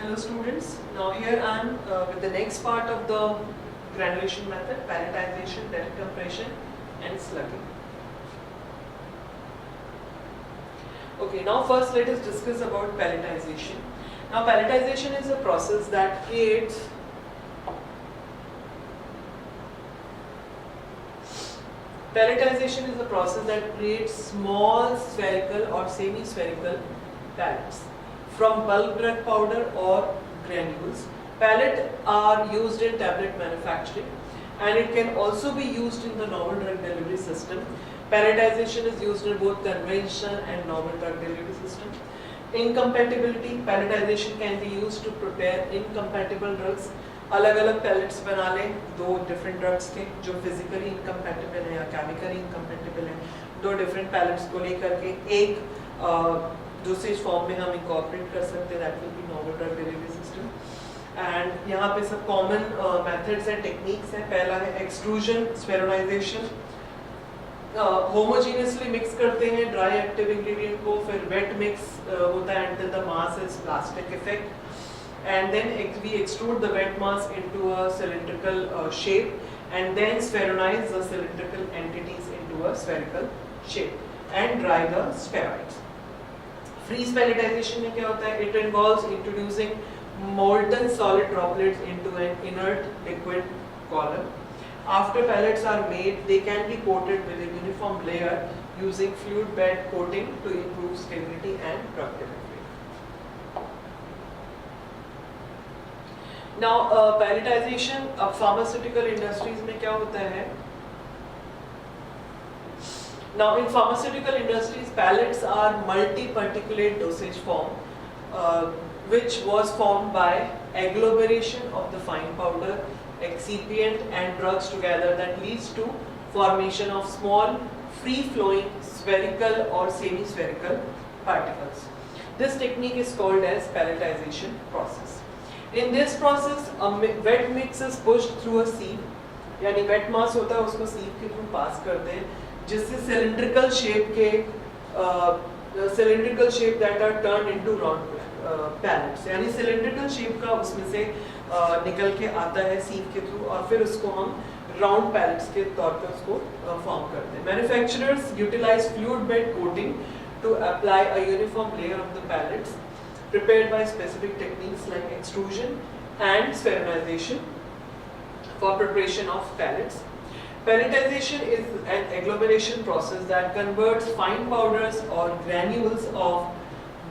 Hello students, now here I am with the next part of the granulation method, pelletization, direct compression and slugging. Okay, now first let us discuss about pelletization. Now pelletization is a process that creates small spherical or semi-spherical pellets from bulk drug powder or granules. Pellets are used in tablet manufacturing and it can also be used in the novel drug delivery system. Pelletization is used in both conventional and novel drug delivery system. Incompatibility, pelletization can be used to prepare incompatible drugs. अलग अलग pellets बना लें, दो different drugs के जो physically incompatible है या chemically incompatible है, दो different pellets को लेकर के एक dosage form में हम incorporate कर सकते हैं, that will be novel drug delivery system. And यहाँ पे सब common methods and techniques हैं. पहला है extrusion, spheronization. Homogeneously mix करते हैं dry active ingredient को, फिर wet mix होता है until the mass is plastic effect. And then we extrude the wet mass into a cylindrical shape and then spheronize the cylindrical entities into a spherical shape and dry the spheroids. Freeze pelletization में क्या होता है? It involves introducing molten solid droplets into an inert liquid column. After pellets are made, they can be coated with a uniform layer using fluid bed coating to improve stability and drug delivery. Now, pelletization अब pharmaceutical industries में क्या होता है? Now, in pharmaceutical industries, pellets are multi-particulate dosage form, which was formed by agglomeration of the fine powder, excipient, and drugs together that leads to formation of small, free-flowing, spherical or semi-spherical particles. This technique is called as pelletization process. In this process, a wet mix is pushed through a sieve, यानी wet mass होता है उसको sieve के through pass करते हैं, जिससे cylindrical shape that are turned into round pellets, यानी cylindrical shape का उसमें से निकल के आता है sieve के through और फिर उसको हम round pellets के तौर पे उसको form करते हैं. Manufacturers utilize fluid bed coating to apply a uniform layer of the pellets prepared by specific techniques like extrusion and spheronization for preparation of pellets. Pelletization is an agglomeration process that converts fine powders or granules of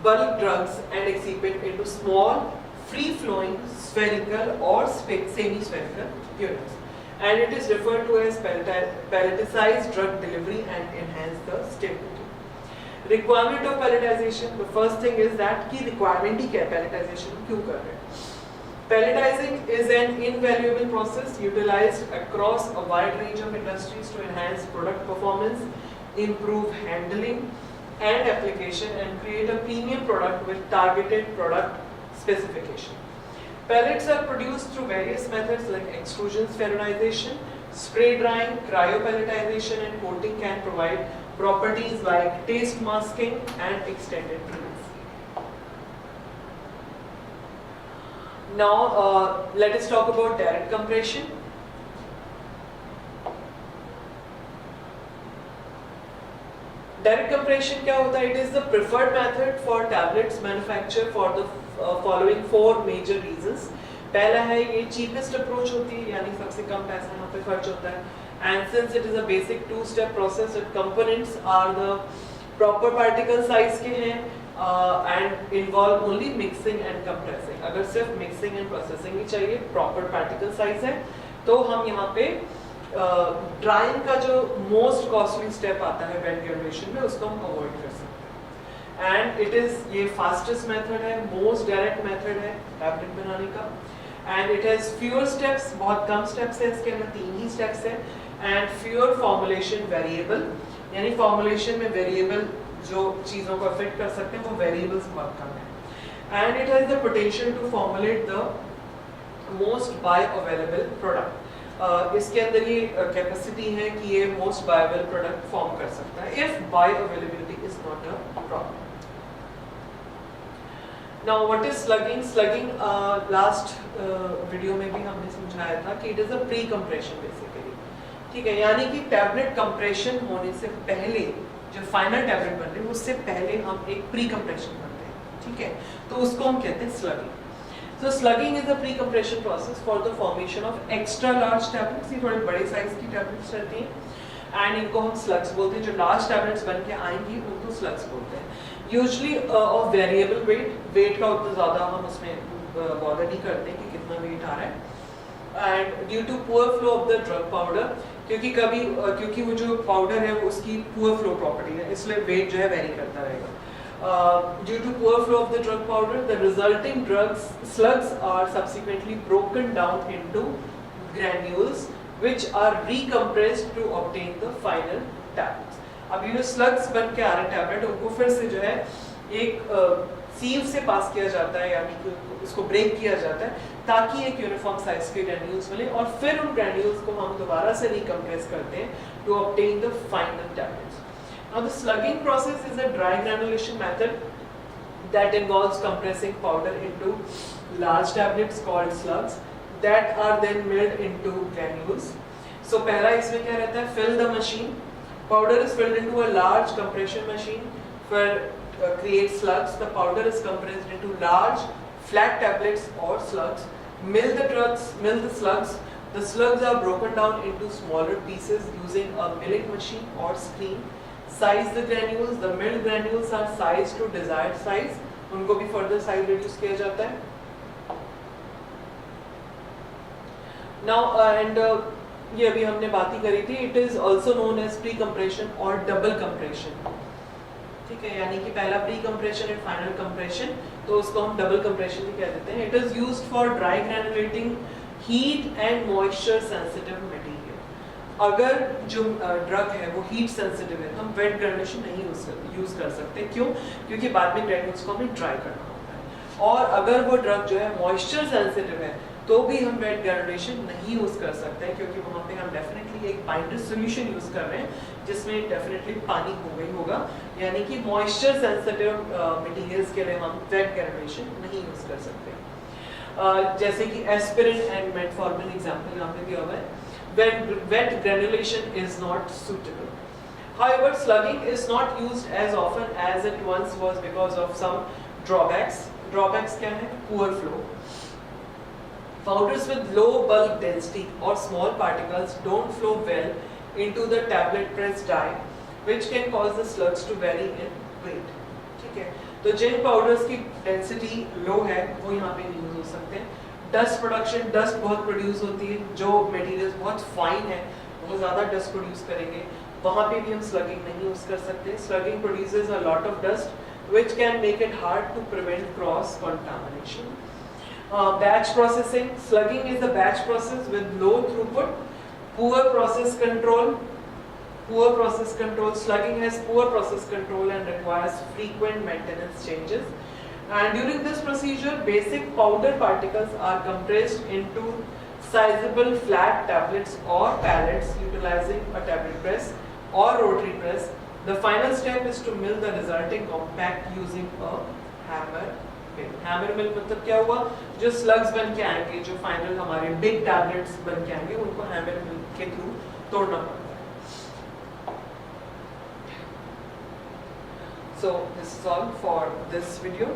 bulk drugs and excipient into small, free-flowing, spherical or semi-spherical units. And it is referred to as pelletized drug delivery and enhance the stability. Requirement of pelletization, the first thing is that की requirement ही क्या है pelletization क्यों कर रहे हैं? Pelletizing is an invaluable process utilized across a wide range of industries to enhance product performance, improve handling and application and create a premium product with targeted product specification. Pellets are produced through various methods like extrusion, spheronization, spray drying, cryopelletization and coating can provide properties like taste masking and extended release. Now let us talk about direct compression. Direct compression क्या होता है? It is the preferred method for tablets manufacture for the following four major reasons. पहला है ये cheapest approach होती है, यानी सबसे कम पैसा यहाँ पे खर्च होता है. And since it is a basic two-step process, its components are the proper particle size के हैं and involve only mixing and compressing. अगर सिर्फ mixing and processing ही चाहिए, proper particle size है, तो हम यहाँ पे drying का जो most costly step आता है wet granulation में, उसको हम avoid कर सकते हैं. And it is ये fastest method है, most direct method है tablet बनाने का. And it has fewer steps, बहुत कम steps है इसके अंदर, 3 ही steps है. And fewer formulation variable, यानी formulation में variable जो चीज़ों को affect कर सकते हैं वो variables बहुत कम है. And it has the potential to formulate the most bioavailable product. इसके अंदर ये capacity है कि ये most viable product form कर सकता है if bioavailability is not a problem. Now what is slugging? Slugging last video में भी हमने समझाया था कि it is a pre-compression basically, ठीक है, यानी कि टैबलेट कंप्रेशन होने से पहले जो फाइनल टैबलेट बन रही है उससे पहले हम एक प्री कंप्रेशन करते हैं, ठीक है, तो उसको हम कहते हैं स्लगिंग. So slugging is a pre-compression process for the formation of extra large tablets. ये थोड़े बड़े साइज की टैबलेट्स रहती हैं एंड इनको हम स्लग्स बोलते हैं. जो लार्ज टैबलेट्स बन के आएंगी उनको स्लग्स बोलते हैं. यूजली ऑफ वेरिएबल वेट का उतना ज़्यादा हम उसमें बॉदर नहीं करते कि कितना वेट आ रहा है. And due to poor flow of the drug powder, क्योंकि वो जो पाउडर है वो उसकी पुअर फ्लो प्रॉपर्टी है, इसलिए वेट जो है वेरी करता रहेगा. Due to poor flow of the drug powder, the resulting slugs are subsequently broken down into granules, which are recompressed to obtain the final tablets. अब ये जो slugs बन के आ रहे टैबलेट उनको फिर से जो है एक सीव से पास किया जाता है, यानी कि उसको ब्रेक किया जाता है ताकि एक यूनिफॉर्म साइज के ग्रैन्यूल्स मिले और फिर उन ग्रैन्यूल्स को हम दोबारा से रिकम्प्रेस करते हैं to obtain the final tablets. Now the slugging process is a dry granulation method that involves compressing powder into large tablets called slugs that are then milled into granules. So पहला इसमें क्या रहता है, fill the machine. Powder is filled into a large compression machine for create slugs. The powder is compressed into large flat tablets or slugs. Mill the slugs. The slugs are broken down into smaller pieces using a milling machine or screen. Size the granules. The milled granules are sized to desired size. उनको भी further size reduce किया जाता है. Now ये अभी हमने बात ही करी थी. It is also known as pre-compression or double compression. ठीक है, यानी कि पहला pre-compression and final compression, तो उसको हम double compression भी कह देते हैं. It is used for dry granulating heat and moisture sensitive material. अगर जो ड्रग है वो हीट सेंसिटिव है, हम वेट ग्रेनुलेशन नहीं यूज कर सकते. क्यों? क्योंकि बाद में ग्रेन्यूल्स को हमें ड्राई करना होता है. और अगर वो ड्रग जो है मॉइस्चर सेंसिटिव है तो भी हम वेट ग्रेनुलेशन नहीं यूज कर सकते हैं, क्योंकि वहाँ पे हम डेफिनेटली एक बाइंडर सोल्यूशन यूज कर रहे हैं जिसमें डेफिनेटली पानी हो गई होगा, यानी कि मॉइस्चर सेंसिटिव मटेरियल्स के लिए हम वेट ग्रेनुलेशन नहीं यूज कर सकते. जैसे कि एस्पिरिन एंड मेटफॉर्मिन एग्जाम्पल यहाँ पे दिया हुआ है, when wet granulation is not suitable. However, slugging is not used as often as it once was because of some drawbacks. Drawbacks क्या है? Poor flow. Powders with low bulk density or small particles don't flow well into the tablet press die, which can cause the slugs to vary in weight. ठीक है? तो जिन powders की density लो है वो यहाँ पे नहीं यूज हो सकते हैं. डस्ट प्रोडक्शन, डस्ट बहुत प्रोड्यूस होती है, जो मटेरियल्स बहुत फाइन है वो ज़्यादा डस्ट प्रोड्यूस करेंगे, वहाँ पे भी हम स्लगिंग नहीं यूज़ कर सकते. Slugging produces a lot of dust which can make it hard to prevent cross contamination. Batch processing. Slugging is a batch process with low throughput, poor process control. Slugging has poor process control and requires frequent maintenance changes. And during this procedure, basic powder particles are compressed into sizable flat tablets or pellets utilizing a tablet press or rotary press. The final step is to mill the resulting compact using a hammer mill. Hammer mill मतलब क्या हुआ? जो slugs बन के आएंगे, जो final हमारे big tablets बन के आएंगे, उनको hammer mill के थ्रू तोड़ना पड़ता है. So this is all for this video.